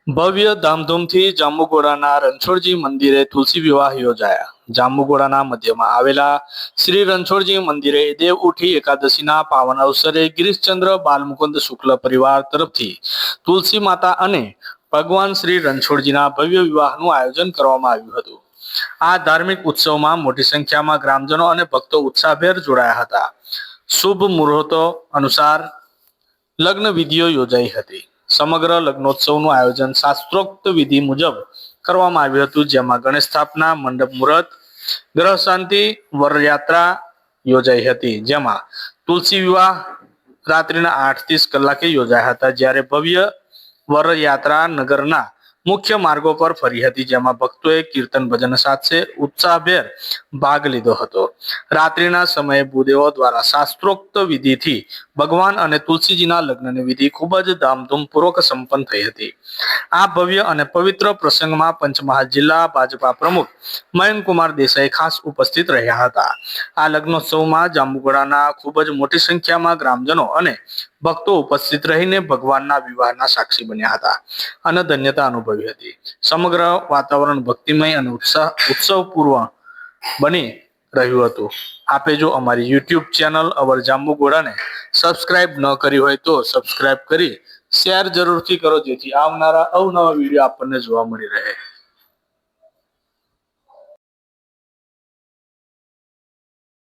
ભવ્ય ધામધૂમથી જાંબુઘોડાના રણછોડજી મંદિરે તુલસી વિવાહ યોજાયા. જાંબુઘોડાના મધ્યમાં આવેલા શ્રી રણછોડજી મંદિરે દેવ ઉઠી એકાદશીના પાવન અવસરે ગિરીશચંદ્ર બાલમુકુંદ શુક્લ પરિવાર તરફથી તુલસી માતા અને ભગવાન શ્રી રણછોડજીના ભવ્ય વિવાહનું આયોજન કરવામાં આવ્યું હતું. આ ધાર્મિક ઉત્સવમાં મોટી સંખ્યામાં ગ્રામજનો અને ભક્તો ઉત્સાહભેર જોડાયા હતા. શુભ મુહૂર્તો અનુસાર લગ્ન વિધિઓ યોજાઈ હતી. સમગ્ર લગ્નોત્સવનું આયોજન શાસ્ત્રોક્ત વિધિ મુજબ કરવામાં આવ્યું હતું, જેમાં ગણેશ સ્થાપના, મંડપ મુહૂર્ત, ગ્રહ શાંતિ, વરયાત્રા યોજાઈ હતી. જેમાં તુલસી વિવાહ રાત્રિના 8:30 કલાકે યોજાયા હતા, જ્યારે ભવ્ય વરયાત્રા નગરના મુખ્ય માર્ગો પર ફરી હતી, જેમાં ભક્તોએ કીર્તન ભજન સાથે ઉત્સાહભેર ભાગ લીધો હતો. રાત્રિના સમયે ભૂદેવો દ્વારા શાસ્ત્રોક્ત વિધિથી ભગવાન અને તુલસીજીના લગ્નની વિધિ ખૂબ જ ધામધૂમપૂર્વક સંપન્ન થઈ હતી. આ ભવ્ય અને પવિત્ર પ્રસંગમાં પંચમહાલ જિલ્લા ભાજપા પ્રમુખ મયંકકુમાર દેસાઈ ખાસ ઉપસ્થિત રહ્યા હતા. આ લગ્નોત્સવમાં જાંબુઘોડાના ખૂબ જ મોટી સંખ્યામાં ગ્રામજનો અને ભક્તો ઉપસ્થિત રહીને ભગવાનના વિવાહના સાક્ષી બન્યા હતા અને ધન્યતા અનુભવી હતી. સમગ્ર વાતાવરણ ભક્તિમય અને ઉત્સવપૂર્વ બની રહ્યું હતું. આપે જો અમારી યુટ્યુબ ચેનલ અવર જાંબુઘોડાને સબસ્ક્રાઇબ ન કરી હોય તો સબસ્ક્રાઇબ કરી શેર જરૂરથી કરો, જેથી આવનારા અવનવા વિડીયો આપણને જોવા મળી રહે.